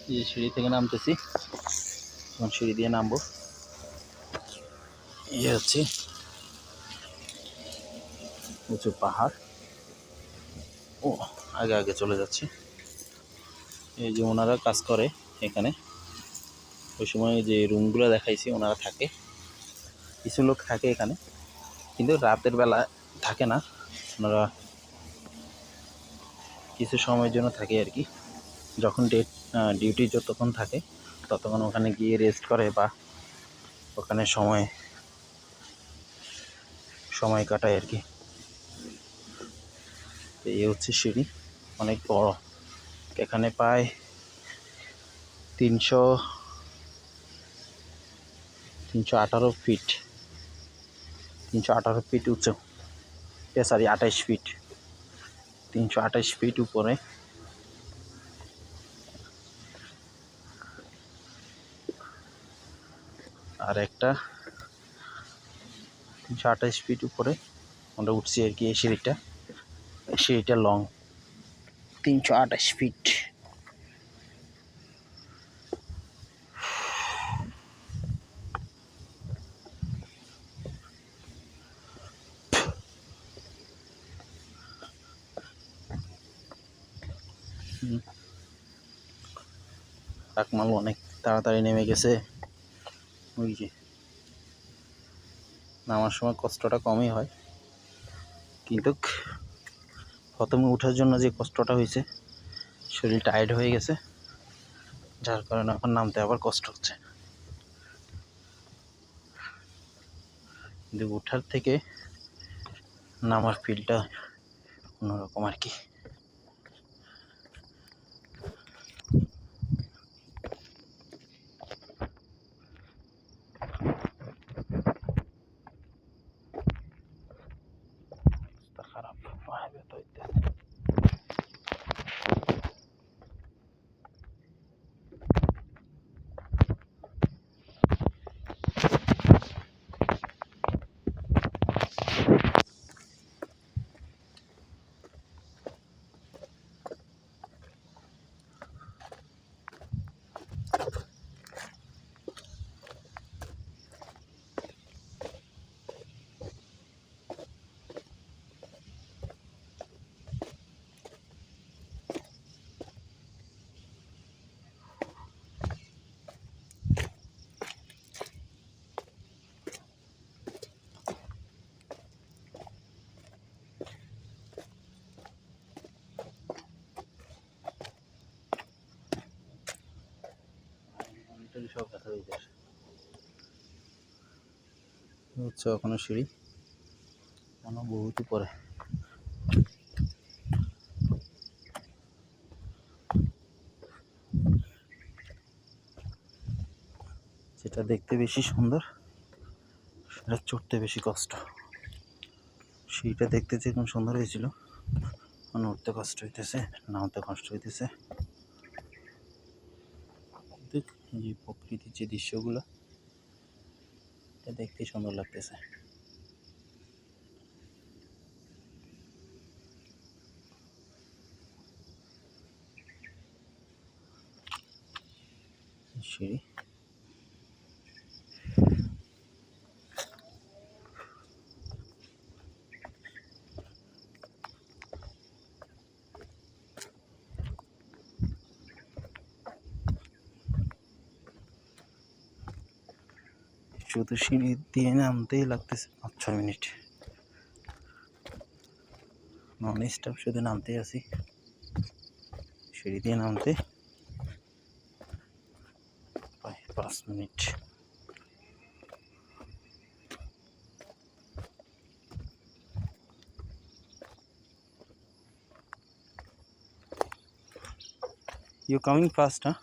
এই যে সিঁড়ি থেকে নামতেছি, এখন সিঁড়ি দিয়ে নামবো। এই হচ্ছে উঁচু পাহাড়। ও আগে আগে চলে যাচ্ছি। এই যে ওনারা কাজ করে এখানে, ওই সময় যে রুমগুলো দেখাইছি ওনারা থাকে, কিছু লোক থাকে এখানে, কিন্তু রাতের বেলা থাকে না, ওনারা কিছু সময়ের জন্য থাকে আর কি। যখন ডিউটি যতক্ষণ থাকে ততক্ষণ ওখানে গিয়ে রেস্ট করে বা ওখানে সময় কাটায় আর কি। এই হচ্ছে সিঁড়ি, অনেক বড়, এখানে প্রায় 318 ফিট, 318 ফিট উঁচু, 28 ফিট, 328 ফিট উপরে। আর একটা 328 ফিট উপরে আমরা উঠছি আর কি। এই সিঁড়িটা লং 328 ফিট। আকমাল অনেক তাড়াতাড়ি নেমে গেছে। ওই যে নামার সময় কষ্টটা কমই হয়, কিন্তু প্রথমে ওঠার জন্য যে কষ্টটা হয়েছে, শরীর টায়ার্ড হয়ে গেছে, যার কারণে এখন নামতে আবার কষ্ট হচ্ছে। কিন্তু ওঠার থেকে নামার ফিলটা অন্যরকম আর কি। খারাপ সব ব্যথা হয়ে যায়। হচ্ছে ওখানে সিঁড়ি বহুত উপরে। যেটা দেখতে বেশি সুন্দর সেটা চড়তে বেশি কষ্ট। সিঁড়িটা দেখতে যেরকম সুন্দর হয়েছিল, উঠতে কষ্ট হইতেছে, নামতে কষ্ট হইতেছে। এই প্রকৃতির যে দৃশ্যগুলো, এটা দেখতেই সুন্দর লাগতেছে। সিঁড়ি শুধু সিঁড়ি দিয়ে নামতেই লাগতেছে 5-6 মিনিট, নন স্টপ শুধু নামতেই আছি। সিঁড়ি দিয়ে নামতে প্রায় 5 minute. You coming fast, huh?